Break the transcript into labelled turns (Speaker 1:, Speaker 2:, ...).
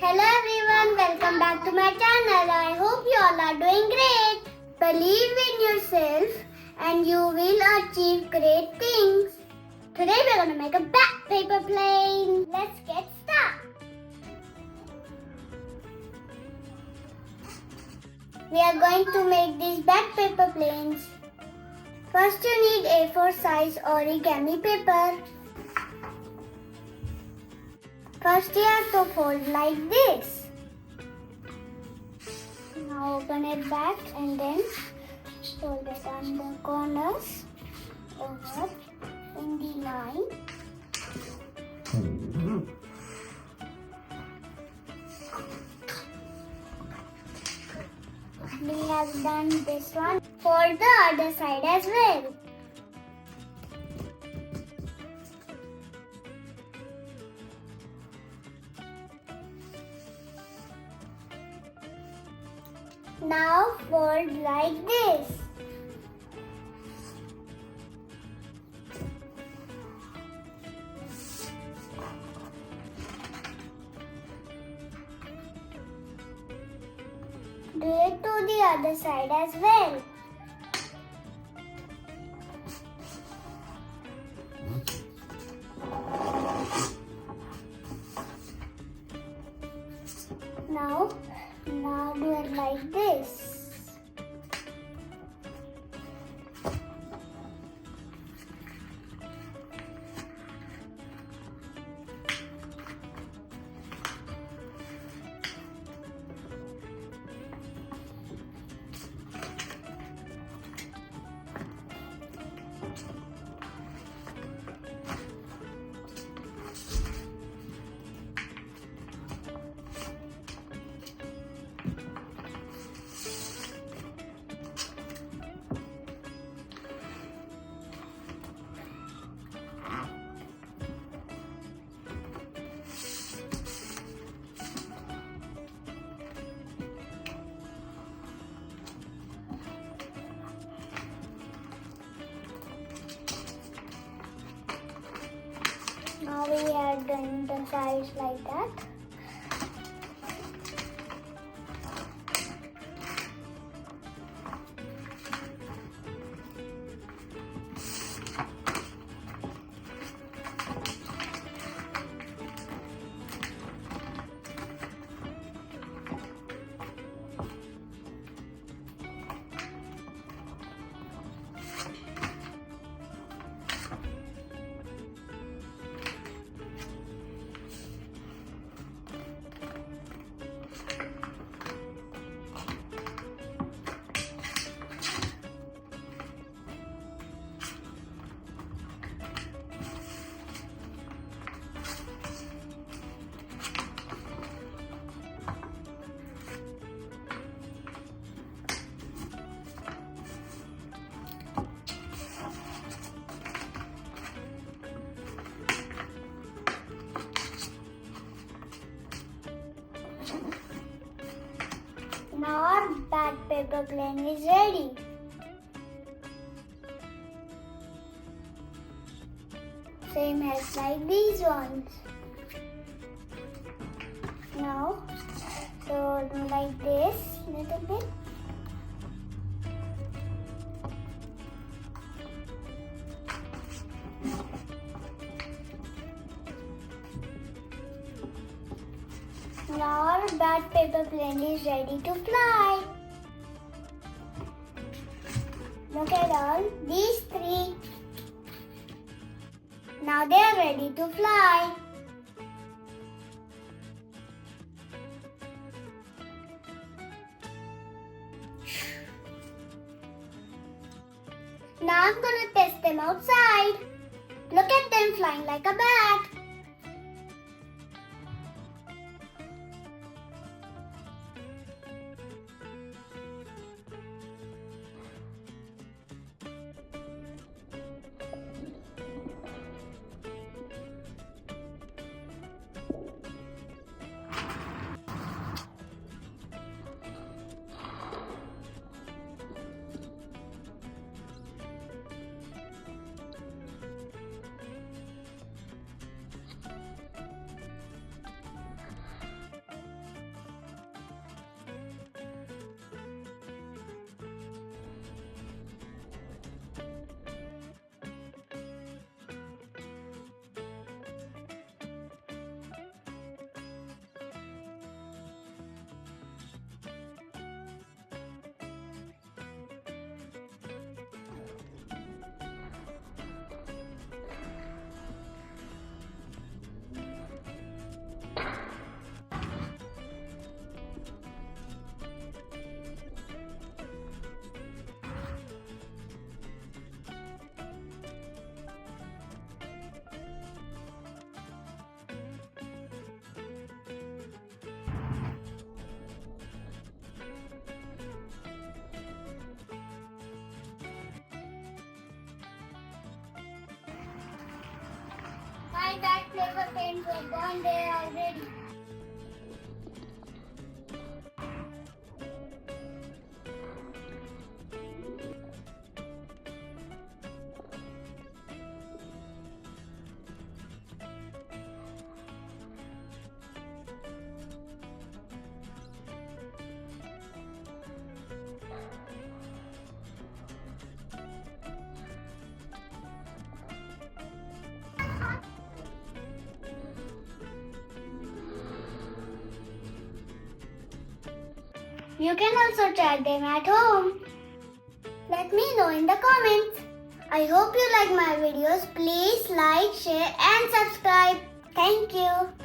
Speaker 1: Hello everyone, welcome back to my channel. I hope you all are doing great. Believe in yourself and you will achieve great things. Today we are going to make a bat paper plane. Let's get started. We are going to make these bat paper planes. First you need A4 size origami paper. First you have to fold like this. Now open it back and then fold it on the corners over in the line. We have done this one. Fold the other side as well. Now fold like this. Do it to the other side as well. Now do it like this. Now we have done the sides like that. Now our bat paper plane is ready. Same as like these ones. Now, so like this little bit. Now our bat paper plane is ready to fly. Look at all these three. Now they are ready to fly. Now I'm gonna test them outside. Look at them flying like a bat. my dad's flavor paints were gone there already. You can also try them at home. Let me know in the comments. I hope you like my videos. Please like, share and subscribe. Thank you.